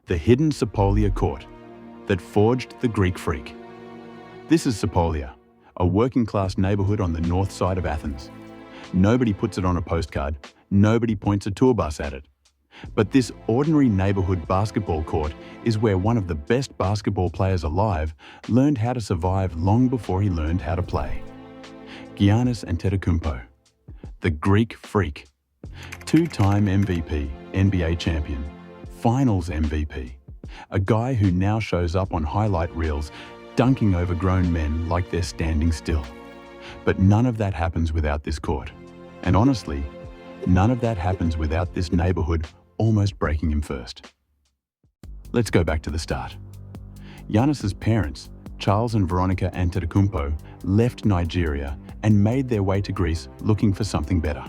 the hidden Sepolia court that forged the Greek freak. This is Sepolia, a working-class neighborhood on the north side of Athens. Nobody puts it on a postcard, nobody points a tour bus at it. But this ordinary neighborhood basketball court is where one of the best basketball players alive learned how to survive long before he learned how to play. Giannis Antetokounmpo, the Greek freak, two-time MVP, NBA champion, Finals MVP, a guy who now shows up on highlight reels dunking over grown men like they're standing still. But none of that happens without this court. And honestly, none of that happens without this neighborhood almost breaking him first. Let's go back to the start. Giannis's parents, Charles and Veronica Antetokounmpo, left Nigeria and made their way to Greece looking for something better.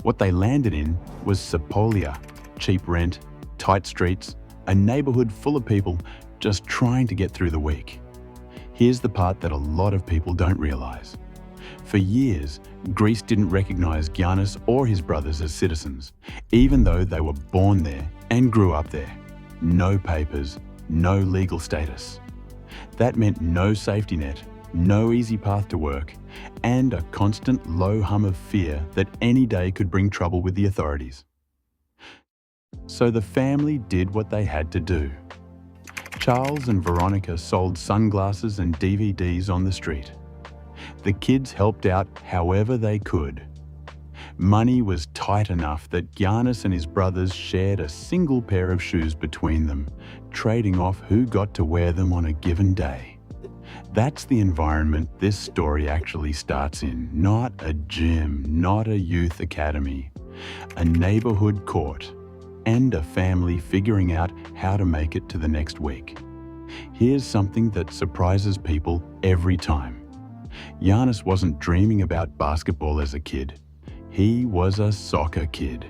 What they landed in was Sepolia, cheap rent, tight streets, a neighborhood full of people just trying to get through the week. Here's the part that a lot of people don't realize. For years, Greece didn't recognize Giannis or his brothers as citizens, even though they were born there and grew up there. No papers, no legal status. That meant no safety net, no easy path to work, and a constant low hum of fear that any day could bring trouble with the authorities. So the family did what they had to do. Charles and Veronica sold sunglasses and DVDs on the street. The kids helped out however they could. Money was tight enough that Giannis and his brothers shared a single pair of shoes between them, trading off who got to wear them on a given day. That's the environment this story actually starts in, not a gym, not a youth academy, a neighborhood court, and a family figuring out how to make it to the next week. Here's something that surprises people every time. Giannis wasn't dreaming about basketball as a kid. He was a soccer kid.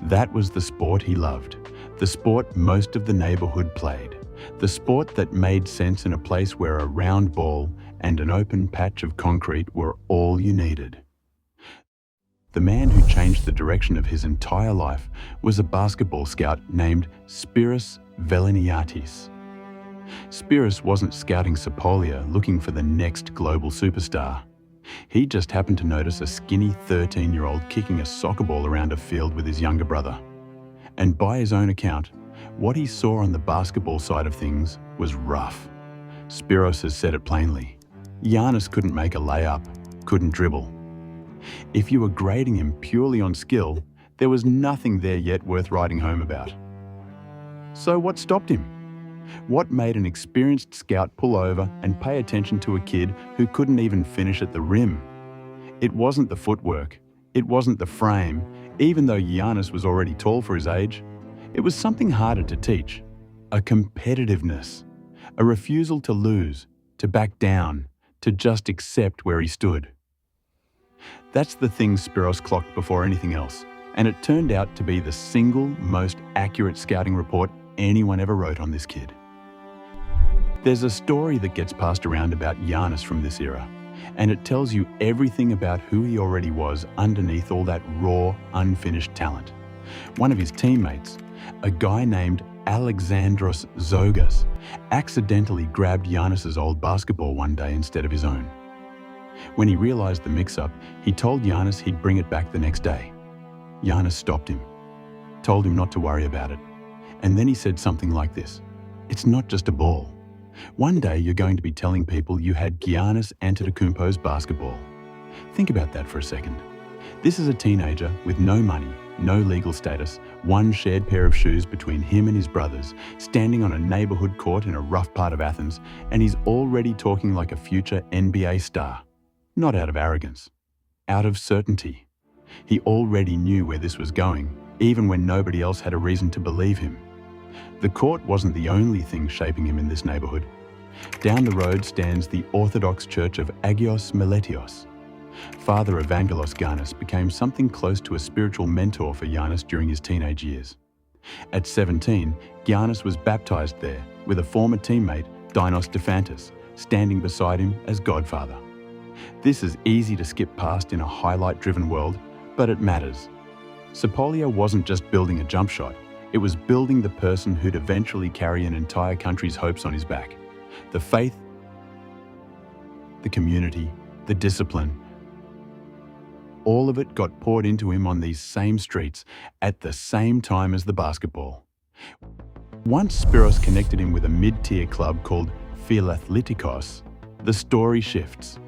That was the sport he loved, the sport most of the neighborhood played, the sport that made sense in a place where a round ball and an open patch of concrete were all you needed. The man who changed the direction of his entire life was a basketball scout named Spiros Velliniatis. Spiros wasn't scouting Sepolia looking for the next global superstar. He just happened to notice a skinny 13-year-old kicking a soccer ball around a field with his younger brother. And by his own account, what he saw on the basketball side of things was rough. Spiros has said it plainly. Giannis couldn't make a layup, couldn't dribble. If you were grading him purely on skill, there was nothing there yet worth writing home about. So what stopped him? What made an experienced scout pull over and pay attention to a kid who couldn't even finish at the rim? It wasn't the footwork. It wasn't the frame, even though Giannis was already tall for his age. It was something harder to teach. A competitiveness. A refusal to lose, to back down, to just accept where he stood. That's the thing Spiros clocked before anything else, and it turned out to be the single most accurate scouting report anyone ever wrote on this kid. There's a story that gets passed around about Giannis from this era, and it tells you everything about who he already was underneath all that raw, unfinished talent. One of his teammates, a guy named Alexandros Zogas, accidentally grabbed Giannis's old basketball one day instead of his own. When he realized the mix-up, he told Giannis he'd bring it back the next day. Giannis stopped him, told him not to worry about it, and then he said something like this: "It's not just a ball. One day you're going to be telling people you had Giannis Antetokounmpo's basketball." Think about that for a second. This is a teenager with no money, no legal status, one shared pair of shoes between him and his brothers, standing on a neighborhood court in a rough part of Athens, and he's already talking like a future NBA star. Not out of arrogance, out of certainty. He already knew where this was going, even when nobody else had a reason to believe him. The court wasn't the only thing shaping him in this neighborhood. Down the road stands the Orthodox Church of Agios Meletios. Father Evangelos Giannis became something close to a spiritual mentor for Giannis during his teenage years. At 17, Giannis was baptized there with a former teammate, Dinos Stefantis, standing beside him as godfather. This is easy to skip past in a highlight-driven world, but it matters. Sepolia wasn't just building a jump shot, It was building the person who'd eventually carry an entire country's hopes on his back. The faith, the community, the discipline, all of it got poured into him on these same streets at the same time as the basketball. Once Spiros connected him with a mid-tier club called Philathletikos, the story shifts.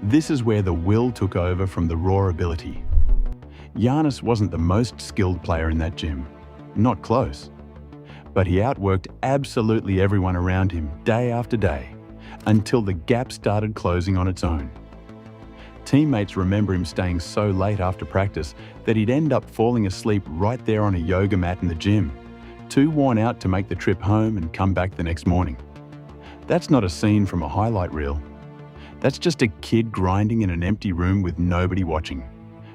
This is where the will took over from the raw ability. Giannis wasn't the most skilled player in that gym, not close. But he outworked absolutely everyone around him day after day, until the gap started closing on its own. Teammates remember him staying so late after practice that he'd end up falling asleep right there on a yoga mat in the gym, too worn out to make the trip home and come back the next morning. That's not a scene from a highlight reel. That's just a kid grinding in an empty room with nobody watching,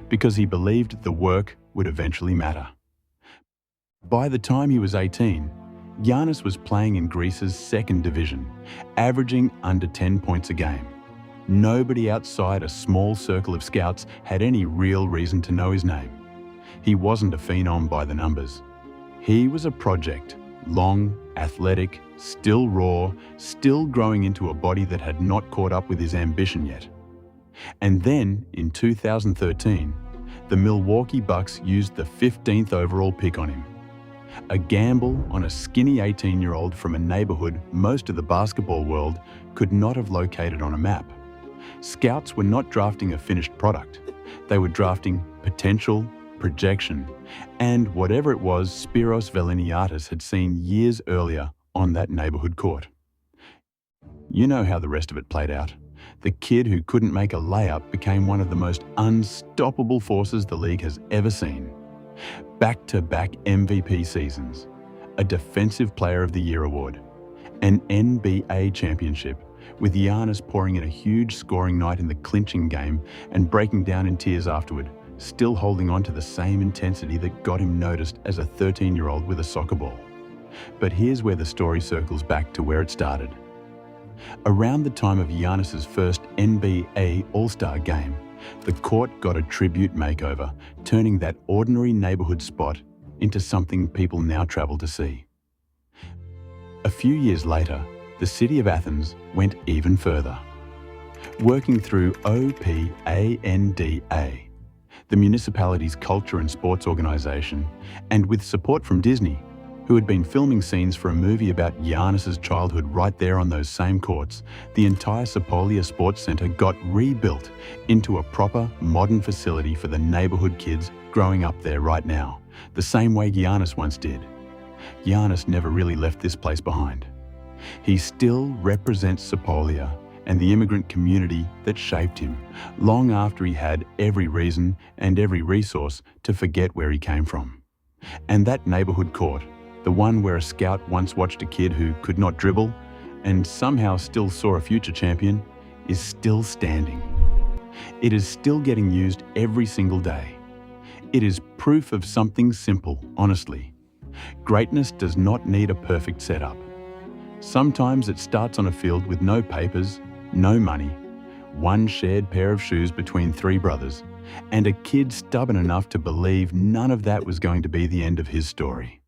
because he believed the work would eventually matter. By the time he was 18, Giannis was playing in Greece's second division, averaging under 10 points a game. Nobody outside a small circle of scouts had any real reason to know his name. He wasn't a phenom by the numbers. He was a project, long, athletic, still raw, still growing into a body that had not caught up with his ambition yet. And then, in 2013, the Milwaukee Bucks used the 15th overall pick on him. A gamble on a skinny 18-year-old from a neighborhood most of the basketball world could not have located on a map. Scouts were not drafting a finished product. They were drafting potential, projection, and whatever it was Spiros Velliniatis had seen years earlier on that neighborhood court. You know how the rest of it played out. The kid who couldn't make a layup became one of the most unstoppable forces the league has ever seen. Back-to-back MVP seasons, a Defensive Player of the Year award, an NBA championship, with Giannis pouring in a huge scoring night in the clinching game and breaking down in tears afterward, still holding on to the same intensity that got him noticed as a 13-year-old with a soccer ball. But here's where the story circles back to where it started. Around the time of Giannis's first NBA All-Star game, the court got a tribute makeover, turning that ordinary neighborhood spot into something people now travel to see. A few years later, the city of Athens went even further. Working through OPANDA, the municipality's culture and sports organization, and with support from Disney, who had been filming scenes for a movie about Giannis's childhood right there on those same courts, the entire Sepolia Sports Center got rebuilt into a proper, modern facility for the neighborhood kids growing up there right now, the same way Giannis once did. Giannis never really left this place behind. He still represents Sepolia and the immigrant community that shaped him, long after he had every reason and every resource to forget where he came from. And that neighborhood court, the one where a scout once watched a kid who could not dribble and somehow still saw a future champion, is still standing. It is still getting used every single day. It is proof of something simple, honestly. Greatness does not need a perfect setup. Sometimes it starts on a field with no papers, no money, one shared pair of shoes between three brothers, and a kid stubborn enough to believe none of that was going to be the end of his story.